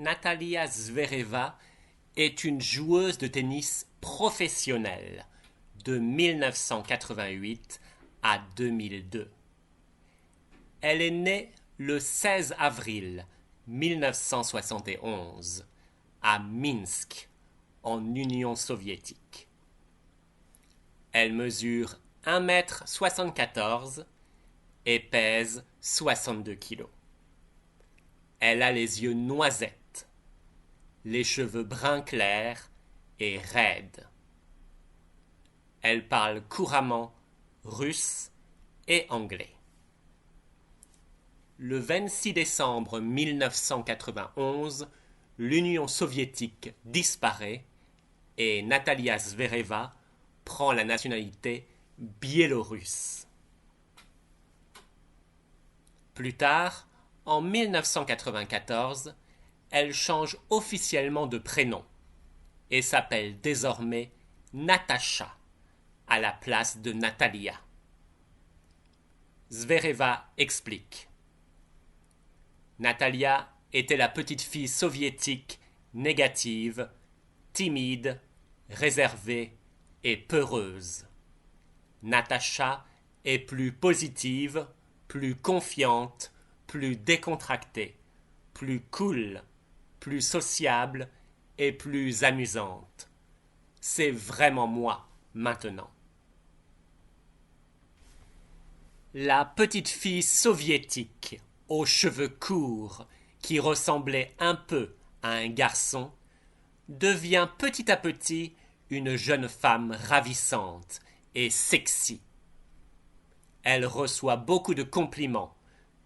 Natalia Zvereva est une joueuse de tennis professionnelle de 1988 à 2002. Elle est née le 16 avril 1971 à Minsk, en Union soviétique. Elle mesure 1,74 m et pèse 62 kg. Elle a les yeux noisettes, les cheveux brun clair et raides. Elle parle couramment russe et anglais. Le 26 décembre 1991, l'Union soviétique disparaît et Natalia Zvereva prend la nationalité biélorusse. Plus tard, en 1994, elle change officiellement de prénom et s'appelle désormais Natasha à la place de Natalia. Zvereva explique. Natalia était la petite fille soviétique négative, timide, réservée et peureuse. Natasha est plus positive, plus confiante, plus décontractée, plus cool, plus sociable et plus amusante. C'est vraiment moi maintenant. La petite fille soviétique aux cheveux courts qui ressemblait un peu à un garçon devient petit à petit une jeune femme ravissante et sexy. Elle reçoit beaucoup de compliments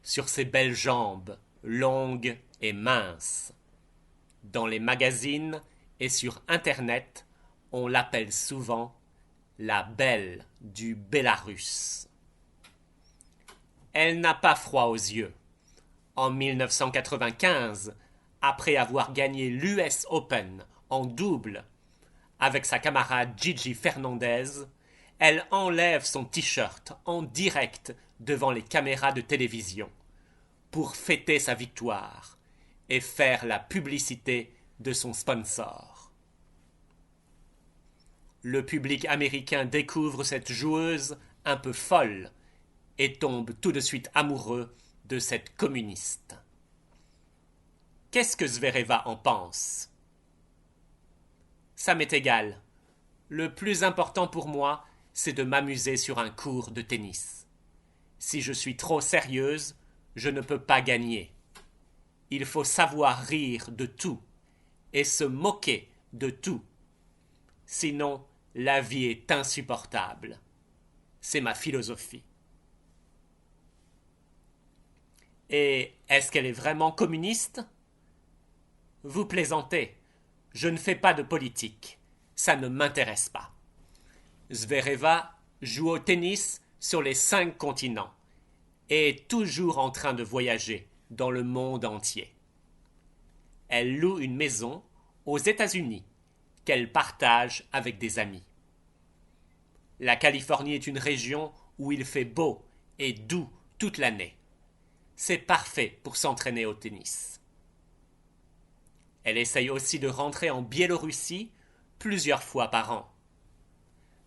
sur ses belles jambes, longues et minces. Dans les magazines et sur Internet, on l'appelle souvent la belle du Bélarus. Elle n'a pas froid aux yeux. En 1995, après avoir gagné l'US Open en double avec sa camarade Gigi Fernandez, elle enlève son t-shirt en direct devant les caméras de télévision pour fêter sa victoire et faire la publicité de son sponsor. Le public américain découvre cette joueuse un peu folle et tombe tout de suite amoureux de cette communiste. Qu'est-ce que Zvereva en pense? Ça m'est égal. Le plus important pour moi, c'est de m'amuser sur un court de tennis. Si je suis trop sérieuse, je ne peux pas gagner. Il faut savoir rire de tout et se moquer de tout. Sinon, la vie est insupportable. C'est ma philosophie. Et est-ce qu'elle est vraiment communiste? Vous plaisantez. Je ne fais pas de politique. Ça ne m'intéresse pas. Zvereva joue au tennis sur les 5 continents et est toujours en train de voyager dans le monde entier. Elle loue une maison aux États-Unis qu'elle partage avec des amis. La Californie est une région où il fait beau et doux toute l'année. C'est parfait pour s'entraîner au tennis. Elle essaye aussi de rentrer en Biélorussie plusieurs fois par an.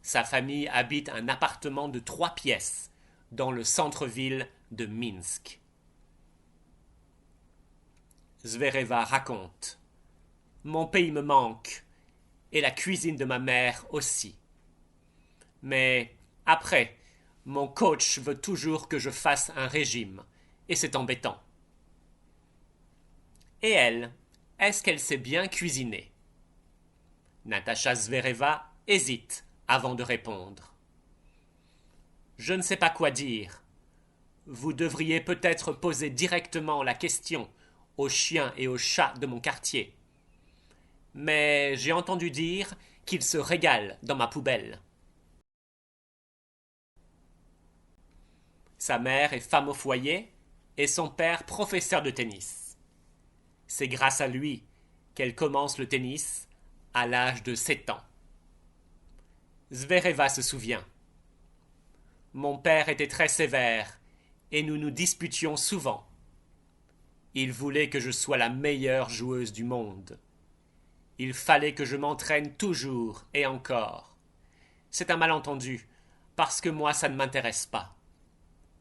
Sa famille habite un appartement de 3 pièces dans le centre-ville de Minsk. Zvereva raconte. Mon pays me manque, et la cuisine de ma mère aussi. Mais après, mon coach veut toujours que je fasse un régime, et c'est embêtant. Et elle, est-ce qu'elle sait bien cuisiner? Natasha Zvereva hésite avant de répondre. Je ne sais pas quoi dire. Vous devriez peut-être poser directement la question aux chiens et aux chats de mon quartier. Mais j'ai entendu dire qu'ils se régalent dans ma poubelle. Sa mère est femme au foyer et son père professeur de tennis. C'est grâce à lui qu'elle commence le tennis à l'âge de 7 ans. Zvereva se souvient. Mon père était très sévère et nous nous disputions souvent. Il voulait que je sois la meilleure joueuse du monde. Il fallait que je m'entraîne toujours et encore. C'est un malentendu, parce que moi ça ne m'intéresse pas.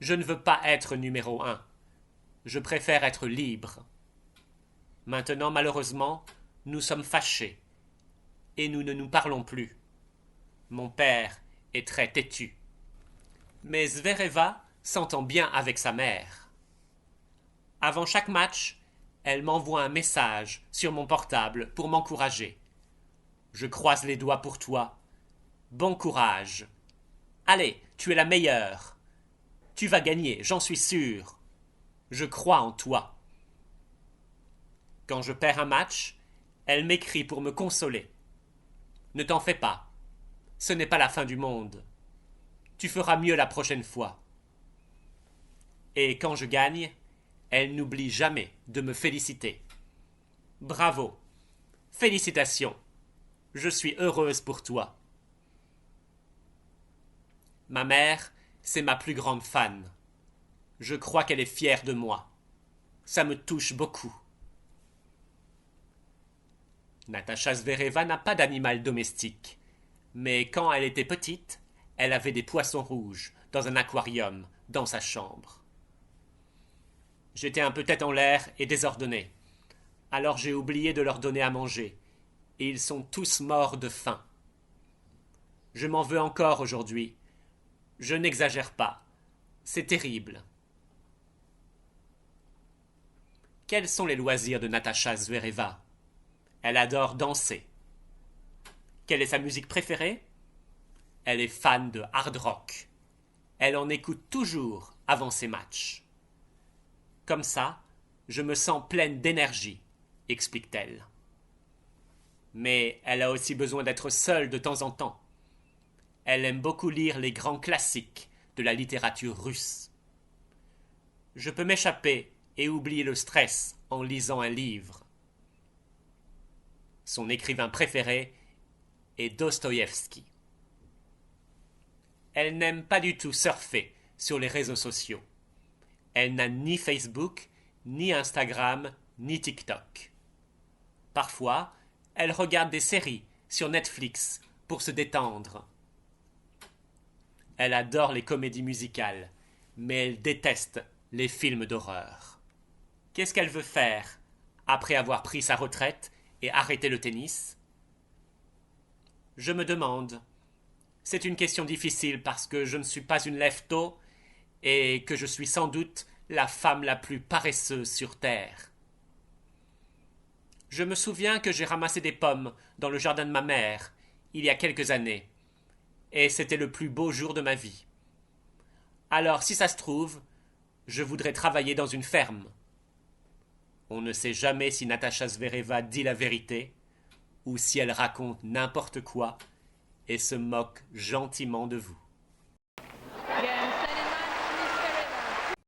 Je ne veux pas être numéro 1. Je préfère être libre. Maintenant, malheureusement, nous sommes fâchés, et nous ne nous parlons plus. Mon père est très têtu. Mais Zvereva s'entend bien avec sa mère. Avant chaque match, elle m'envoie un message sur mon portable pour m'encourager. Je croise les doigts pour toi. Bon courage. Allez, tu es la meilleure. Tu vas gagner, j'en suis sûr. Je crois en toi. Quand je perds un match, elle m'écrit pour me consoler. Ne t'en fais pas. Ce n'est pas la fin du monde. Tu feras mieux la prochaine fois. Et quand je gagne, elle n'oublie jamais de me féliciter. Bravo. Félicitations. Je suis heureuse pour toi. Ma mère, c'est ma plus grande fan. Je crois qu'elle est fière de moi. Ça me touche beaucoup. Natacha Zvereva n'a pas d'animal domestique. Mais quand elle était petite, elle avait des poissons rouges dans un aquarium dans sa chambre. J'étais un peu tête en l'air et désordonné. Alors j'ai oublié de leur donner à manger. Et ils sont tous morts de faim. Je m'en veux encore aujourd'hui. Je n'exagère pas. C'est terrible. Quels sont les loisirs de Natacha Zvereva? Elle adore danser. Quelle est sa musique préférée? Elle est fan de hard rock. Elle en écoute toujours avant ses matchs. Comme ça, je me sens pleine d'énergie, explique-t-elle. Mais elle a aussi besoin d'être seule de temps en temps. Elle aime beaucoup lire les grands classiques de la littérature russe. Je peux m'échapper et oublier le stress en lisant un livre. Son écrivain préféré est Dostoïevski. Elle n'aime pas du tout surfer sur les réseaux sociaux. Elle n'a ni Facebook, ni Instagram, ni TikTok. Parfois, elle regarde des séries sur Netflix pour se détendre. Elle adore les comédies musicales, mais elle déteste les films d'horreur. Qu'est-ce qu'elle veut faire après avoir pris sa retraite et arrêté le tennis? Je me demande. C'est une question difficile parce que je ne suis pas une lève-tôt et que je suis sans doute la femme la plus paresseuse sur terre. Je me souviens que j'ai ramassé des pommes dans le jardin de ma mère il y a quelques années, et c'était le plus beau jour de ma vie. Alors, si ça se trouve, je voudrais travailler dans une ferme. On ne sait jamais si Natacha Zvereva dit la vérité ou si elle raconte n'importe quoi et se moque gentiment de vous.